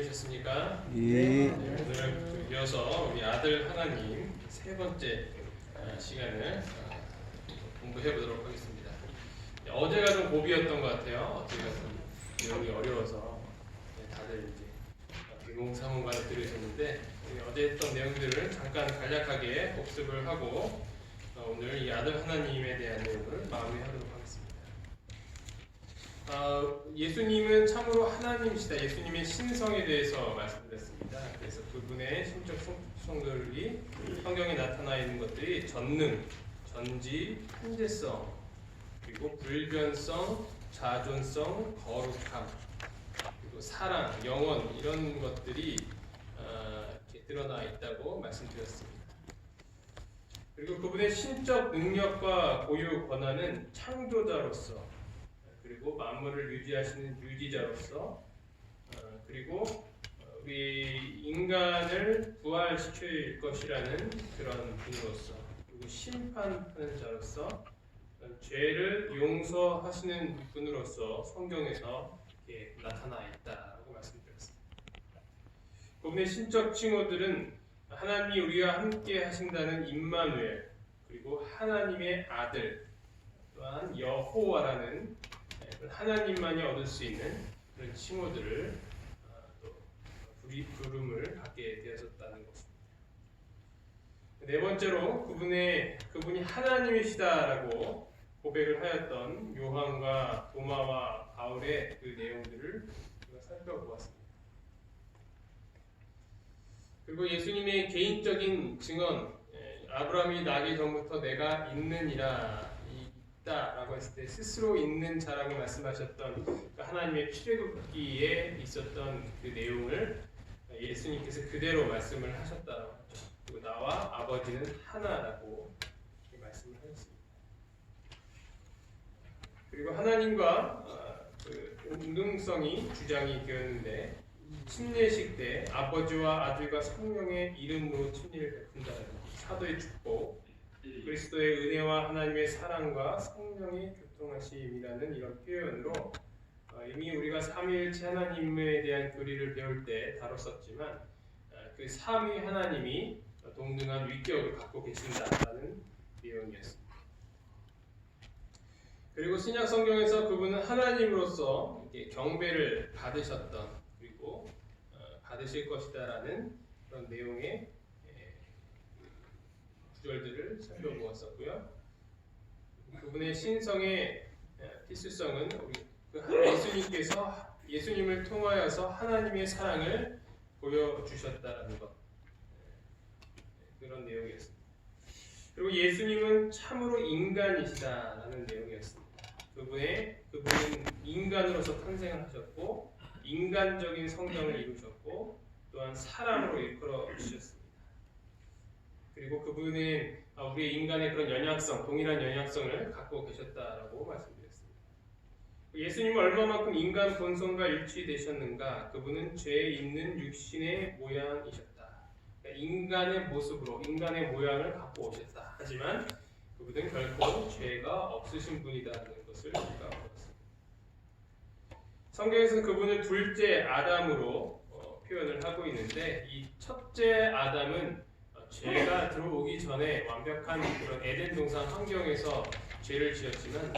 지내셨습니까? 예. 오늘 이어서 우리 아들 하나님 세 번째 시간을 공부해 보도록 하겠습니다. 어제가 좀 고비였던 것 같아요. 어제가 좀 내용이 어려워서 다들 이제 비몽사몽간에 들으셨는데 어제 했던 내용들을 잠깐 간략하게 복습을 하고 오늘 이 아들 하나님에 대한 내용을 마무리하도록 하겠습니다. 예수님은 참으로 하나님이시다. 예수님의 신성에 대해서 말씀드렸습니다. 그래서 그분의 신적 속성들이 성경에 나타나 있는 것들이 전능, 전지, 현재성, 그리고 불변성, 자존성, 거룩함, 그리고 사랑, 영원 이런 것들이 이렇게 드러나 있다고 말씀드렸습니다. 그리고 그분의 신적 능력과 고유 권한은 창조자로서, 그리고 만물을 유지하시는 유지자로서, 그리고 우리 인간을 부활시킬 것이라는 그런 분으로서, 그리고 심판하는 자로서, 죄를 용서하시는 분으로서 성경에서 이렇게 나타나 있다고 말씀드렸습니다. 그분의 신적 칭호들은 하나님이 우리와 함께 하신다는 임마누엘, 그리고 하나님의 아들, 또한 여호와라는 하나님만이 얻을 수 있는 그런 칭호들을 또 부름을 받게 되었다는 것입니다. 네 번째로 그분이 하나님이시다라고 고백을 하였던 요한과 도마와 바울의 그 내용들을 우리가 살펴보았습니다. 그리고 예수님의 개인적인 증언, 아브라함이 나기 전부터 내가 있느니라 라고 했을 때 스스로 있는 자라고 말씀하셨던 하나님의 출애굽기에 있었던 그 내용을 예수님께서 그대로 말씀을 하셨다고 하죠. 그리고 나와 아버지는 하나라고 말씀을 하셨습니다. 그리고 하나님과 그 동등성이 주장이 되었는데 침례식 때 아버지와 아들과 성령의 이름으로 침례를 베푼다는 사도의 축복, 그리스도의 은혜와 하나님의 사랑과 성령의 교통하심이라는 이런 표현으로 이미 우리가 삼위일체 하나님에 대한 교리를 배울 때 다뤘었지만 그 삼위 하나님이 동등한 위격을 갖고 계신다라는 내용이었습니다. 그리고 신약 성경에서 그분은 하나님으로서 경배를 받으셨던, 그리고 받으실 것이다라는 그런 내용의 구절들을 살펴보았었고요. 그분의 신성의 필수성은 예수님을 통하여서 하나님의 사랑을 보여주셨다라는 것, 그런 내용이었습니다. 그리고 예수님은 참으로 인간이시다라는 내용이었습니다. 그분은 인간으로서 탄생을 하셨고 인간적인 성경을 이루셨고 또한 사람으로 이끌어 주셨습니다. 그리고 그분은 우리 인간의 그런 연약성, 동일한 연약성을 갖고 계셨다라고 말씀드렸습니다. 예수님은 얼마만큼 인간 본성과 일치되셨는가? 그분은 죄 있는 육신의 모양이셨다. 그러니까 인간의 모습으로, 인간의 모양을 갖고 오셨다. 하지만 그분은 결코 죄가 없으신 분이다라는 것을 우리가 보았습니다. 성경에서는 그분을 둘째 아담으로 표현을 하고 있는데, 이 첫째 아담은 죄가 들어오기 전에 완벽한 그런 에덴 동산 환경에서 죄를 지었지만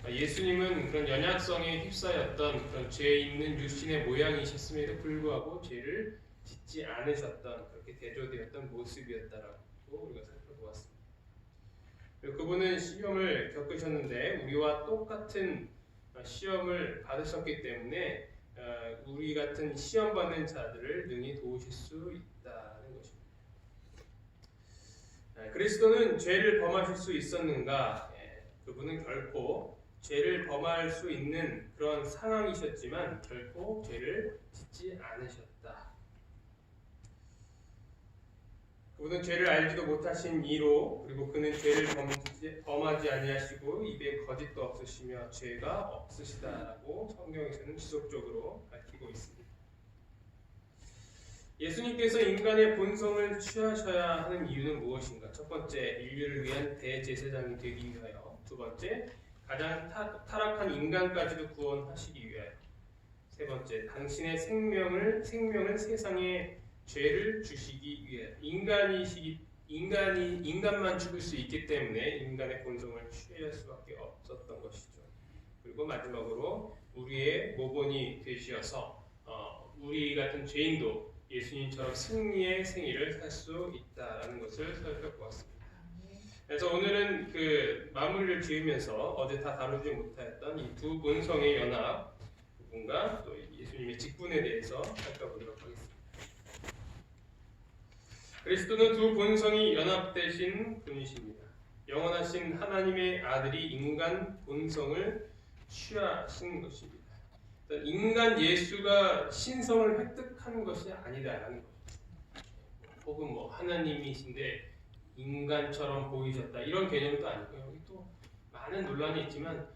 예수님은 그런 연약성에 휩싸였던 그런 죄 있는 육신의 모양이셨음에도 불구하고 죄를 짓지 않으셨던, 그렇게 대조되었던 모습이었다라고 우리가 살펴보았습니다. 그리고 그분은 시험을 겪으셨는데 우리와 똑같은 시험을 받으셨기 때문에 우리 같은 시험 받는 자들을 능히 도우실 수 있다는 것입니다. 그리스도는 죄를 범하실 수 있었는가? 그분은 결코 죄를 범할 수 있는 그런 상황이셨지만 결코 죄를 짓지 않으셨다. 그분은 죄를 알지도 못하신 이로, 그리고 그는 죄를 범하지 아니하시고 입에 거짓도 없으시며 죄가 없으시다라고 성경에서는 지속적으로 밝히고 있습니다. 예수님께서 인간의 본성을 취하셔야 하는 이유는 무엇인가? 첫 번째, 인류를 위한 대제사장이 되기 위하여. 두 번째, 가장 타락한 인간까지도 구원하시기 위하여. 세 번째, 당신의 생명을 세상에 죄를 주시기 위해 인간만 죽을 수 있기 때문에 인간의 본성을 취할 수밖에 없었던 것이죠. 그리고 마지막으로 우리의 모본이 되시어서 우리 같은 죄인도 예수님처럼 승리의 생일을 살 수 있다라는 것을 살펴보았습니다. 그래서 오늘은 그 마무리를 지으면서 어제 다 다루지 못하였던 이 두 본성의 연합 부분과 또 예수님의 직분에 대해서 살펴보도록 하겠습니다. 그리스도는 두 본성이 연합되신 분이십니다. 영원하신 하나님의 아들이 인간 본성을 취하신 것입니다. 인간 예수가 신성을 획득한 것이 아니다라는 거죠. 혹은 하나님이신데 인간처럼 보이셨다 이런 개념도 아니고요. 여기 또 많은 논란이 있지만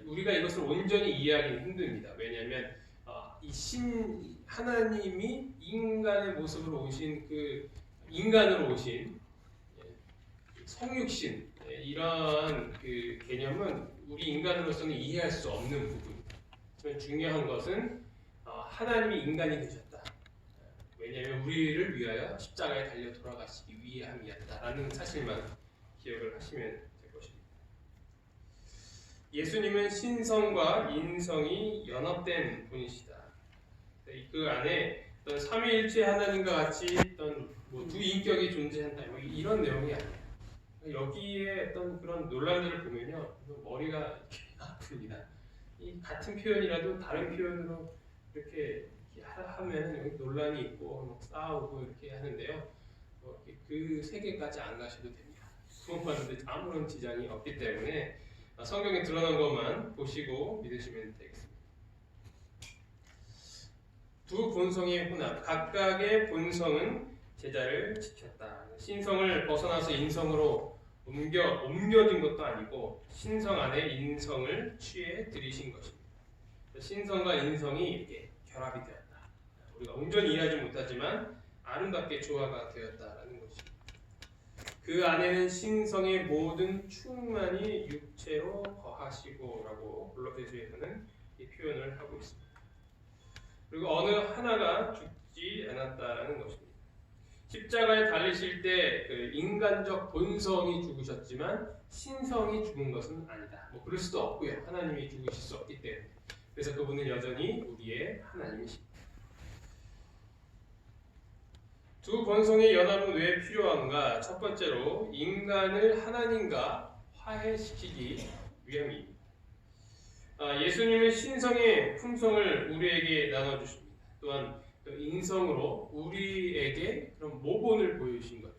우리가 이것을 온전히 이해하기는 힘듭니다. 왜냐하면 하나님이 인간의 모습으로 오신 인간으로 오신 성육신 이러한 그 개념은 우리 인간으로서는 이해할 수 없는 부분입니다. 하지만 중요한 것은 하나님이 인간이 되셨다. 왜냐하면 우리를 위하여 십자가에 달려 돌아가시기 위함이었다라는 사실만 기억을 하시면 될 것입니다. 예수님은 신성과 인성이 연합된 분이시다. 그 안에 어떤 삼위일체 하나님과 같이 어떤 두 인격이 존재한다 이런 내용이 아니에요. 여기에 어떤 그런 논란들을 보면요 머리가 아픕니다. 이 같은 표현이라도 다른 표현으로 이렇게 하면 여기 논란이 있고 싸우고 이렇게 하는데요. 그 세계까지 안 가셔도 됩니다. 구원받는데 아무런 지장이 없기 때문에 성경에 드러난 것만 보시고 믿으시면 되겠습니다. 두 본성의 혼합, 각각의 본성은 제자를 지켰다. 신성을 벗어나서 인성으로 옮겨진 것도 아니고 신성 안에 인성을 취해 들이신 것입니다. 신성과 인성이 이렇게 결합이 되었다. 우리가 온전히 이해하지 못하지만 아름답게 조화가 되었다라는 것입니다. 그 안에는 신성의 모든 충만이 육체로 거하시고라고 골로새서에서는 이 표현을 하고 있습니다. 그리고 어느 하나가 죽지 않았다라는 것입니다. 십자가에 달리실 때 그 인간적 본성이 죽으셨지만 신성이 죽은 것은 아니다. 그럴 수도 없고요. 하나님이 죽으실 수 없기 때문에. 그래서 그분은 여전히 우리의 하나님이십니다. 두 본성의 연합은 왜 필요한가? 첫 번째로 인간을 하나님과 화해시키기 위함입니다. 예수님은 신성의 품성을 우리에게 나눠주십니다. 또한 그 인성으로 우리에게 그런 모본을 보여주신 거죠.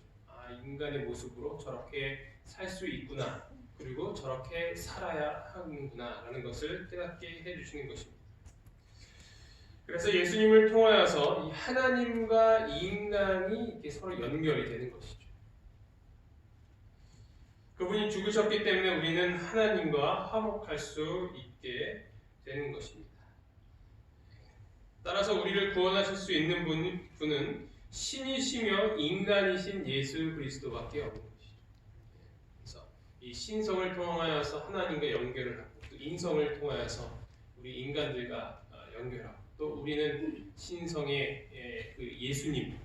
인간의 모습으로 저렇게 살 수 있구나. 그리고 저렇게 살아야 하는구나 라는 것을 깨닫게 해주시는 것입니다. 그래서 예수님을 통하여서 이 하나님과 인간이 이렇게 서로 연결이 되는 것이죠. 그분이 죽으셨기 때문에 우리는 하나님과 화목할 수 있게 되는 것입니다. 따라서 우리를 구원하실 수 있는 분은 신이시며 인간이신 예수 그리스도밖에 없는 것이죠. 그래서 이 신성을 통하여서 하나님과 연결을 하고 또 인성을 통하여서 우리 인간들과 연결하고 또 우리는 신성의 그 예수님을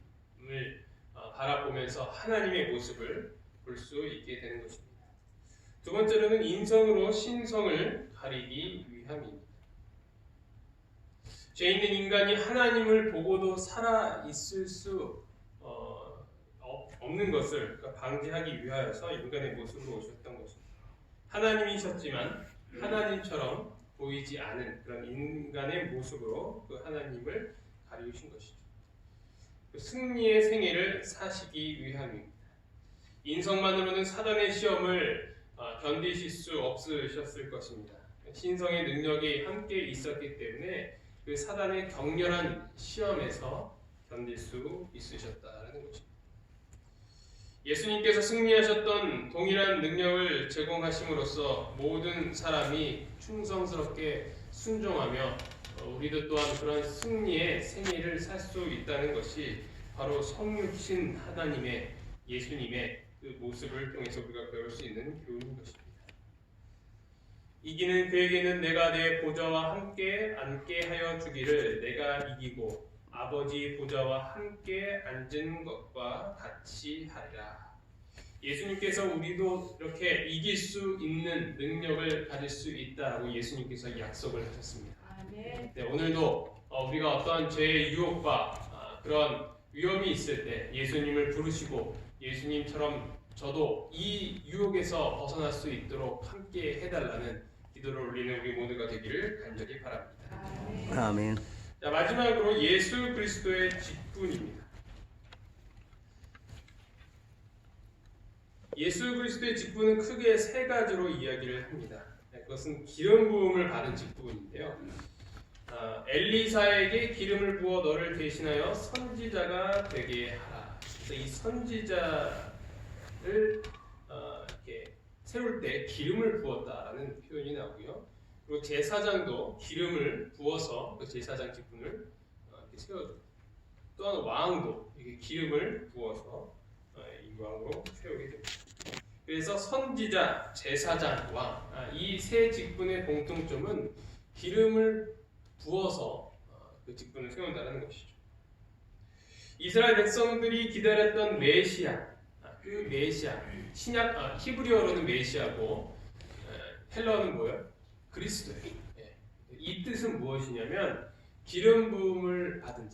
바라보면서 하나님의 모습을 볼 수 있게 되는 것입니다. 두 번째로는 인성으로 신성을 가리기 위함입니다. 죄 있는 인간이 하나님을 보고도 살아 있을 수 없는 것을 방지하기 위하여서 인간의 모습으로 오셨던 것입니다. 하나님이셨지만 하나님처럼 보이지 않은 그런 인간의 모습으로 그 하나님을 가리우신 것이죠. 그 승리의 생애를 사시기 위함입니다. 인성만으로는 사단의 시험을 견디실 수 없으셨을 것입니다. 신성의 능력이 함께 있었기 때문에 그 사단의 격렬한 시험에서 견딜 수 있으셨다는 것입니다. 예수님께서 승리하셨던 동일한 능력을 제공하심으로써 모든 사람이 충성스럽게 순종하며 우리도 또한 그런 승리의 생애를 살 수 있다는 것이 바로 성육신 하나님의 예수님의 그 모습을 통해서 우리가 배울 수 있는 교훈인 것입니다. 이기는 그에게는 내가 내 보좌와 함께 앉게 하여 주기를 내가 이기고 아버지 보좌와 함께 앉은 것과 같이 하리라. 예수님께서 우리도 이렇게 이길 수 있는 능력을 가질 수 있다라고 예수님께서 약속을 하셨습니다. 네, 오늘도 우리가 어떠한 죄의 유혹과 그런 위험이 있을 때 예수님을 부르시고 예수님처럼 저도 이 유혹에서 벗어날 수 있도록 함께 해달라는 기도를 올리는 우리 모두가 되기를 간절히 바랍니다. 아멘. 자, 마지막으로 예수 그리스도의 직분입니다. 예수 그리스도의 직분은 크게 세 가지로 이야기를 합니다. 그것은 기름 부음을 받은 직분인데요. 엘리사에게 기름을 부어 너를 대신하여 선지자가 되게 하라. 그래서 이 선지자를 이렇게 세울 때 기름을 부었다라는 표현이 나오고요. 그리고 제사장도 기름을 부어서 그 제사장 직분을 이렇게 세워줍니다. 또한 왕도 이게 기름을 부어서 이 왕으로 세우게 됩니다. 그래서 선지자, 제사장, 왕 이 세 직분의 공통점은 기름을 부어서 그 직분을 세운다는 것이죠. 이스라엘 백성들이 기다렸던 메시아, 그 메시아, 신약 히브리어로는 메시아고 헬라어는 뭐예요? 그리스도예요. 이 뜻은 무엇이냐면 기름 부음을 받은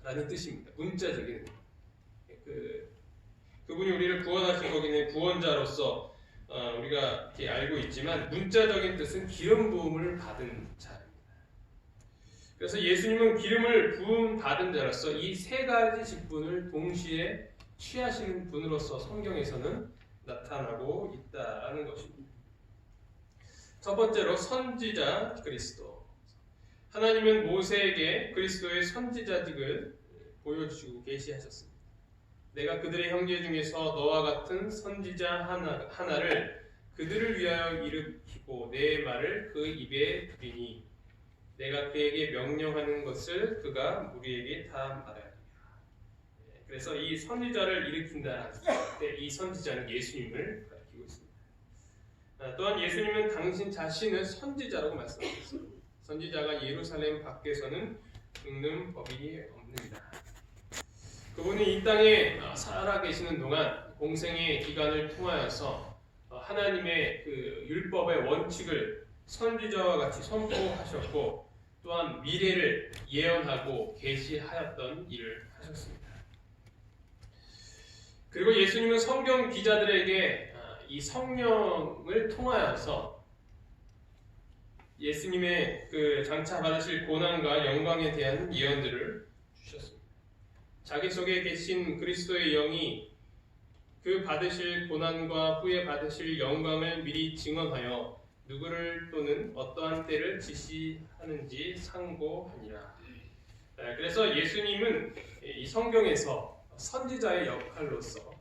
자라는 뜻입니다. 문자적인 그분이 우리를 구원하신 거기는 구원자로서 우리가 이렇게 알고 있지만 문자적인 뜻은 기름 부음을 받은 자입니다. 그래서 예수님은 기름을 부음 받은 자로서 이 세 가지 직분을 동시에 취하시는 분으로서 성경에서는 나타나고 있다는 것입니다. 첫 번째로 선지자 그리스도. 하나님은 모세에게 그리스도의 선지자직을 보여주시고 계시하셨습니다. 내가 그들의 형제 중에서 너와 같은 선지자 하나를 그들을 위하여 일으키고 내 말을 그 입에 두리니 내가 그에게 명령하는 것을 그가 우리에게 다 말하리라. 그래서 이 선지자를 일으킨다는 때 이 선지자는 예수님을 가리키고 있습니다. 또한 예수님은 당신 자신을 선지자라고 말씀하셨습니다. 선지자가 예루살렘 밖에서는 죽는 법이 없느니라. 그분이 이 땅에 살아 계시는 동안 공생의 기간을 통하여서 하나님의 그 율법의 원칙을 선지자와 같이 선포하셨고 또한 미래를 예언하고 계시하였던 일을 하셨습니다. 그리고 예수님은 성경 기자들에게 이 성령을 통하여서 예수님의 그 장차 받으실 고난과 영광에 대한 예언들을 주셨습니다. 자기 속에 계신 그리스도의 영이 그 받으실 고난과 후에 받으실 영광을 미리 증언하여 누구를 또는 어떠한 때를 지시하는지 상고하니라. 그래서 예수님은 이 성경에서 선지자의 역할로서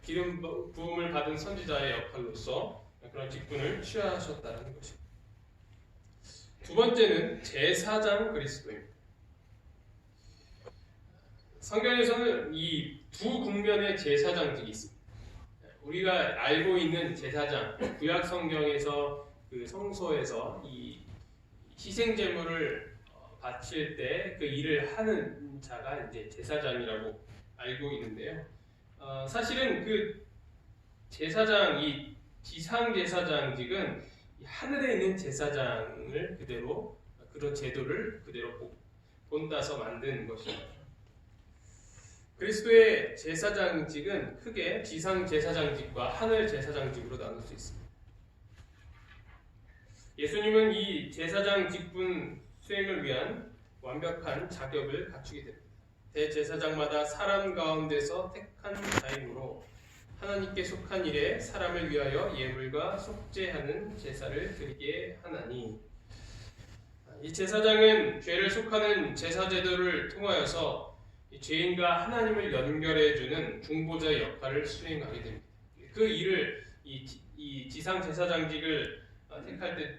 기름 부음을 받은 선지자의 역할로서 그런 직분을 취하셨다는 것입니다. 두 번째는 제사장 그리스도입니다. 성경에서는 이 두 국면의 제사장직이 있습니다. 우리가 알고 있는 제사장, 구약 성경에서 그 성소에서 이 희생 제물을 바칠 때 그 일을 하는 자가 이제 제사장이라고 알고 있는데요. 사실은 그 제사장, 이 지상 제사장직은 하늘에 있는 제사장을 그대로 그런 제도를 그대로 본따서 만든 것입니다. 그리스도의 제사장직은 크게 지상 제사장직과 하늘 제사장직으로 나눌 수 있습니다. 예수님은 이 제사장 직분 수행을 위한 완벽한 자격을 갖추게 됩니다. 대제사장마다 사람 가운데서 택한 자이므로 하나님께 속한 일에 사람을 위하여 예물과 속죄하는 제사를 드리게 하나니 이 제사장은 죄를 속하는 제사 제도를 통하여서 죄인과 하나님을 연결해주는 중보자의 역할을 수행하게 됩니다. 그 일을 이 지상 제사장직을 택할 때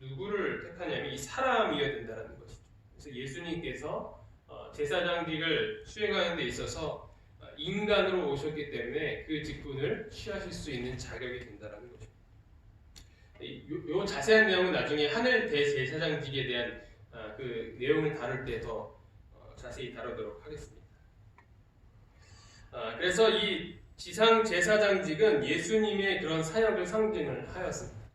누구를 택하냐면 이 사람이어야 된다는 것이죠. 그래서 예수님께서 제사장직을 수행하는 데 있어서 인간으로 오셨기 때문에 그 직분을 취하실 수 있는 자격이 된다는 것입니다. 요 자세한 내용은 나중에 하늘 대제사장직에 대한 그 내용을 다룰 때 더 자세히 다루도록 하겠습니다. 그래서 이 지상 제사장직은 예수님의 그런 사역을 상징을 하였습니다.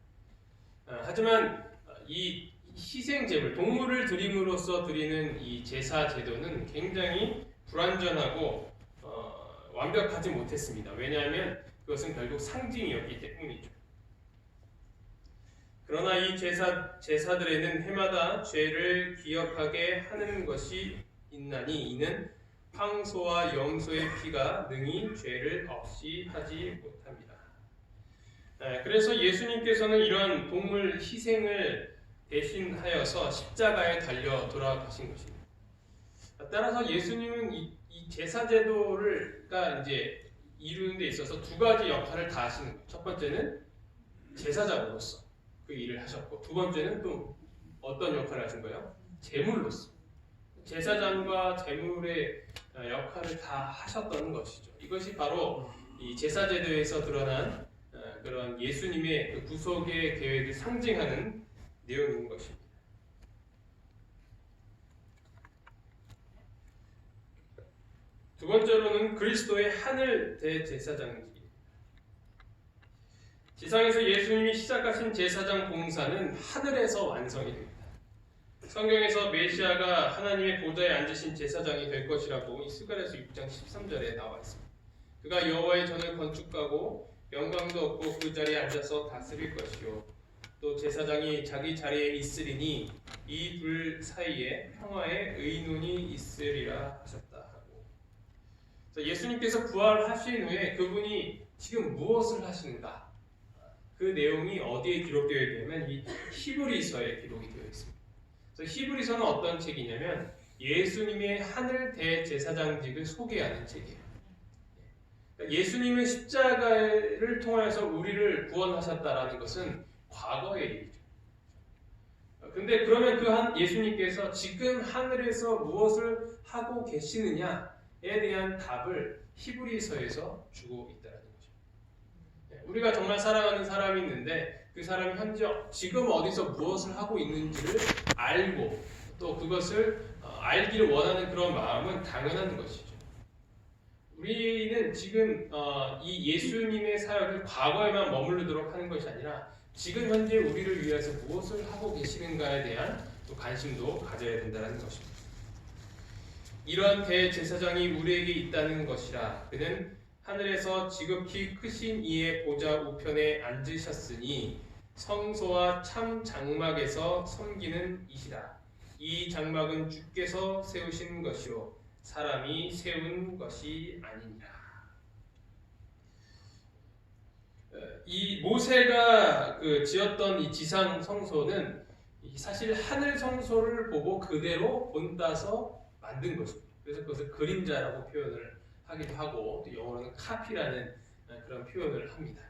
하지만 이 희생 제물, 동물을 드림으로써 드리는 이 제사 제도는 굉장히 불완전하고 완벽하지 못했습니다. 왜냐하면 그것은 결국 상징이었기 때문이죠. 그러나 이 제사들에는 해마다 죄를 기억하게 하는 것이 있나니 이는 황소와 염소의 피가 능히 죄를 없이 하지 못합니다. 그래서 예수님께서는 이런 동물 희생을 대신하여서 십자가에 달려 돌아가신 것입니다. 따라서 예수님은 이 제사 제도가 이제 이루는 데 있어서 두 가지 역할을 다 하시는 거예요. 첫 번째는 제사장으로서 그 일을 하셨고, 두 번째는 또 어떤 역할을 하신 거예요? 제물로서. 제사장과 제물의 역할을 다 하셨던 것이죠. 이것이 바로 이 제사 제도에서 드러난 그런 예수님의 그 구속의 계획을 상징하는 내용인 것입니다. 두 번째로는 그리스도의 하늘 대제사장입니다. 지상에서 예수님이 시작하신 제사장 봉사는 하늘에서 완성이 됩니다. 성경에서 메시아가 하나님의 보좌에 앉으신 제사장이 될 것이라고 이 스가랴서 6장 13절에 나와 있습니다. 그가 여호와의 전을 건축하고 영광도 없고 그 자리에 앉아서 다스릴 것이요 또 제사장이 자기 자리에 있으리니 이 둘 사이에 평화의 의논이 있으리라 하셨다 하고, 예수님께서 부활하신 후에 그분이 지금 무엇을 하시는가, 그 내용이 어디에 기록되어 있냐면 이 히브리서에 기록이 되어 있습니다. 그래서 히브리서는 어떤 책이냐면 예수님의 하늘 대제사장직을 소개하는 책이에요. 예수님은 십자가를 통해서 우리를 구원하셨다라는 것은 과거의 일이죠. 근데 그러면 그 예수님께서 지금 하늘에서 무엇을 하고 계시느냐에 대한 답을 히브리서에서 주고 있다는 거죠. 우리가 정말 사랑하는 사람이 있는데 그 사람이 현재 지금 어디서 무엇을 하고 있는지를 알고 또 그것을 알기를 원하는 그런 마음은 당연한 것이죠. 우리는 지금 이 예수님의 사역을 과거에만 머무르도록 하는 것이 아니라 지금 현재 우리를 위해서 무엇을 하고 계시는가에 대한 또 관심도 가져야 된다는 것입니다. 이러한 대제사장이 우리에게 있다는 것이라 그는 하늘에서 지극히 크신 이의 보좌 우편에 앉으셨으니 성소와 참 장막에서 섬기는 이시라. 이 장막은 주께서 세우신 것이요 사람이 세운 것이 아니니라. 이 모세가 지었던 이 지상 성소는 사실 하늘 성소를 보고 그대로 본따서 만든 것입니다. 그래서 그것을 그림자라고 표현을 하기도 하고 또 영어로는 카피라는 그런 표현을 합니다.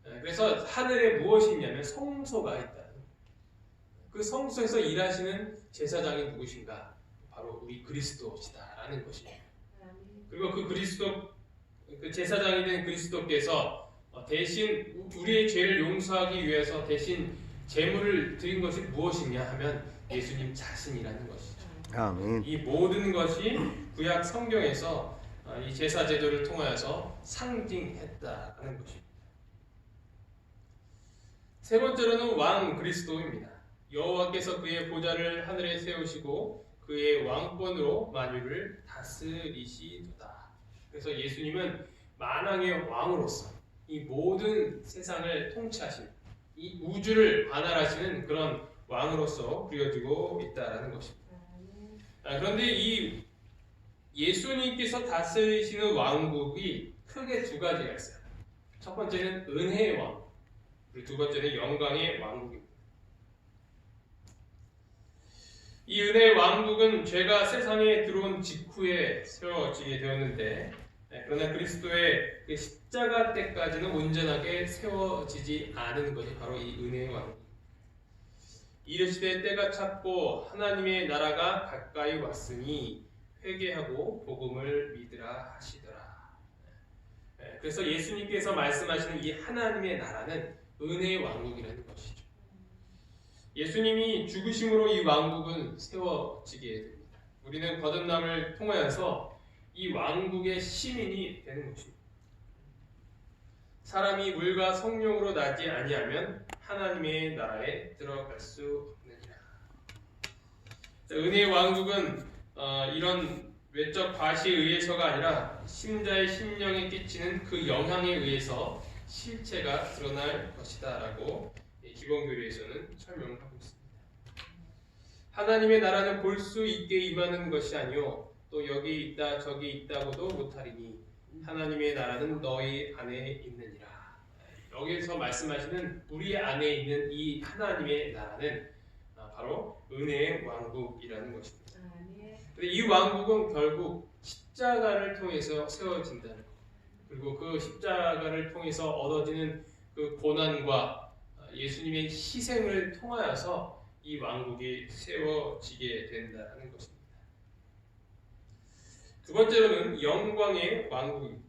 그래서 하늘에 무엇이 있냐면 성소가 있다. 그 성소에서 일하시는 제사장이 누구신가? 바로 우리 그리스도시다라는 것입니다. 그리고 그 제사장이 된 그리스도께서 대신 우리의 죄를 용서하기 위해서 대신 제물을 드린 것이 무엇이냐 하면 예수님 자신이라는 것이죠. 아멘. 이 모든 것이 구약 성경에서 이 제사 제도를 통하여서 상징했다는 것입니다. 세 번째로는 왕 그리스도입니다. 여호와께서 그의 보좌를 하늘에 세우시고 그의 왕권으로 만유를 다스리시도다. 그래서 예수님은 만왕의 왕으로서 이 모든 세상을 통치하시는 이 우주를 관할하시는 그런 왕으로서 그려지고 있다라는 것입니다. 그런데 이 예수님께서 다스리시는 왕국이 크게 두 가지가 있어요. 첫 번째는 은혜의 왕, 그리고 두 번째는 영광의 왕국입니다. 이 은혜의 왕국은 죄가 세상에 들어온 직후에 세워지게 되었는데, 그러나 그리스도의 그 십자가 때까지는 온전하게 세워지지 않은 것이 바로 이 은혜의 왕국. 이르시되 때가 찼고 하나님의 나라가 가까이 왔으니 회개하고 복음을 믿으라 하시더라. 그래서 예수님께서 말씀하시는 이 하나님의 나라는 은혜의 왕국이라는 것이죠. 예수님이 죽으심으로 이 왕국은 세워지게 됩니다. 우리는 거듭남을 통하여서 이 왕국의 시민이 되는 것입니다. 사람이 물과 성령으로 나지 아니하면 하나님의 나라에 들어갈 수 없느니라. 은혜의 왕국은 이런 외적 과시에 의해서가 아니라 신자의 심령에 끼치는 그 영향에 의해서 실체가 드러날 것이다 라고 기본교리에서는 설명을 하고 있습니다. 하나님의 나라는 볼 수 있게 임하는 것이 아니요 또 여기 있다 저기 있다고도 못하리니 하나님의 나라는 너희 안에 있느니라. 여기서 말씀하시는 우리 안에 있는 이 하나님의 나라는 바로 은혜의 왕국이라는 것입니다. 근데 이 왕국은 결국 십자가를 통해서 세워진다는 것, 그리고 그 십자가를 통해서 얻어지는 그 고난과 예수님의 희생을 통하여서 이 왕국이 세워지게 된다는 것입니다. 두 번째로는 영광의 왕국입니다.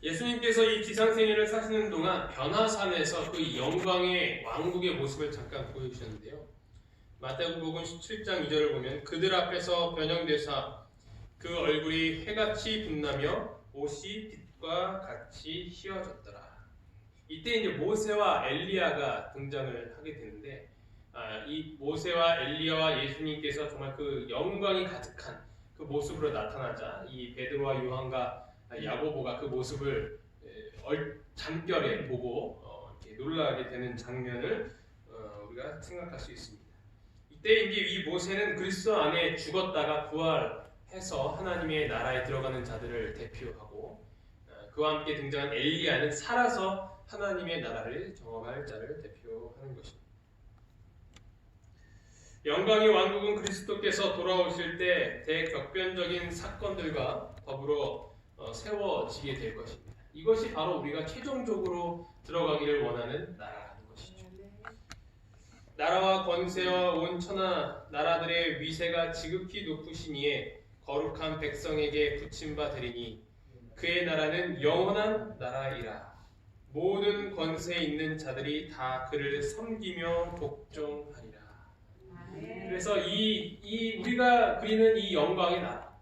예수님께서 이 지상생애를 사시는 동안 변화산에서 그 영광의 왕국의 모습을 잠깐 보여주셨는데요. 마태복음 17장 2절을 보면 그들 앞에서 변형되사 그 얼굴이 해같이 빛나며 옷이 빛과 같이 휘어졌더라. 이때 이제 모세와 엘리야가 등장을 하게 되는데 이 모세와 엘리야와 예수님께서 정말 그 영광이 가득한 그 모습으로 나타나자 이 베드로와 요한과 야고보가 그 모습을 잠결에 보고 이렇게 놀라게 되는 장면을 우리가 생각할 수 있습니다. 이때 이제 이 모세는 그리스도 안에 죽었다가 부활해서 하나님의 나라에 들어가는 자들을 대표하고 그와 함께 등장한 엘리야는 살아서 하나님의 나라를 경험할 자를 대표하는 것입니다. 영광의 왕국은 그리스도께서 돌아오실 때 대격변적인 사건들과 더불어 세워지게 될 것입니다. 이것이 바로 우리가 최종적으로 들어가기를 원하는 나라라는 것이죠. 나라와 권세와 온 천하 나라들의 위세가 지극히 높으시니에 거룩한 백성에게 붙임바 되리니 그의 나라는 영원한 나라이라. 모든 권세에 있는 자들이 다 그를 섬기며 복종하리라. 그래서 이 우리가 그리는 이 영광의 나라,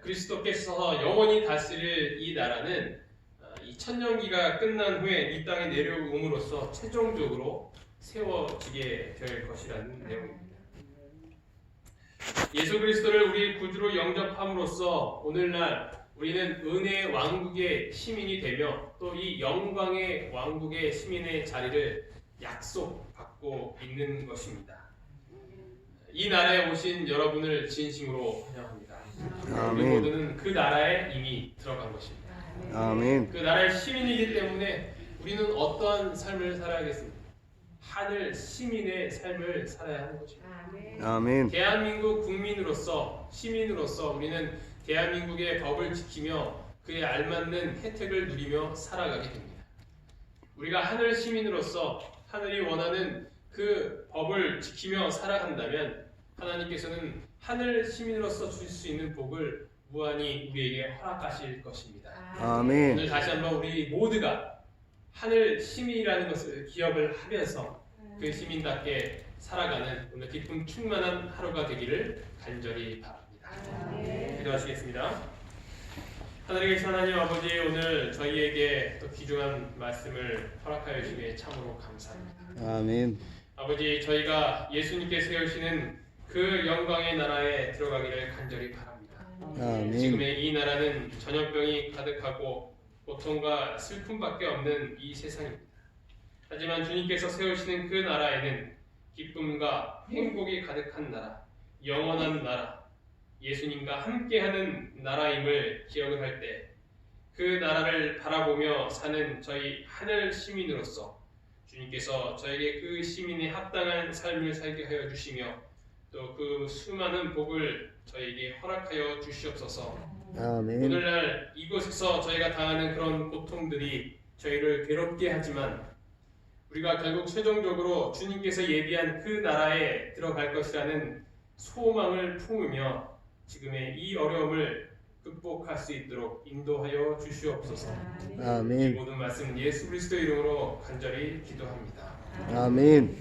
그리스도께서 영원히 다스릴 이 나라는 이 천년기가 끝난 후에 이 땅에 내려옴으로써 최종적으로 세워지게 될 것이라는 내용입니다. 예수 그리스도를 우리 구주로 영접함으로써 오늘날 우리는 은혜의 왕국의 시민이 되며 또 이 영광의 왕국의 시민의 자리를 약속받고 있는 것입니다. 이 나라에 오신 여러분을 진심으로 환영합니다. 우리 모두는 그 나라에 이미 들어간 것입니다. 아멘. 그 나라의 시민이기 때문에 우리는 어떠한 삶을 살아야겠습니까? 하늘 시민의 삶을 살아야 하는 것입니다. 아멘. 대한민국 국민으로서 시민으로서 우리는 대한민국의 법을 지키며 그에 알맞는 혜택을 누리며 살아가게 됩니다. 우리가 하늘 시민으로서 하늘이 원하는 그 법을 지키며 살아간다면 하나님께서는 하늘 시민으로서 주실 수 있는 복을 무한히 우리에게 허락하실 것입니다. 아멘. 오늘 다시 한번 우리 모두가 하늘 시민이라는 것을 기억을 하면서 그 시민답게 살아가는 오늘 기쁨 충만한 하루가 되기를 간절히 바랍니다. 기도하시겠습니다. 하늘에 계신 하나님 아버지, 오늘 저희에게 또 귀중한 말씀을 허락하여 주시니 참으로 감사합니다. 아멘. 아버지, 저희가 예수님께 세우시는 그 영광의 나라에 들어가기를 간절히 바랍니다. 아멘. 지금의 이 나라는 전염병이 가득하고 고통과 슬픔밖에 없는 이 세상입니다. 하지만 주님께서 세우시는 그 나라에는 기쁨과 행복이 가득한 나라, 영원한 나라, 예수님과 함께하는 나라임을 기억을 할 때 그 나라를 바라보며 사는 저희 하늘 시민으로서 주님께서 저에게 그 시민에 합당한 삶을 살게 하여 주시며 또 그 수많은 복을 저에게 허락하여 주시옵소서. 아멘. 오늘날 이곳에서 저희가 당하는 그런 고통들이 저희를 괴롭게 하지만 우리가 결국 최종적으로 주님께서 예비한 그 나라에 들어갈 것이라는 소망을 품으며 지금의 이 어려움을 극복할 수 있도록 인도하여 주시옵소서. 이 아멘. 모든 말씀 예수 그리스도 이름으로 간절히 기도합니다. 아멘.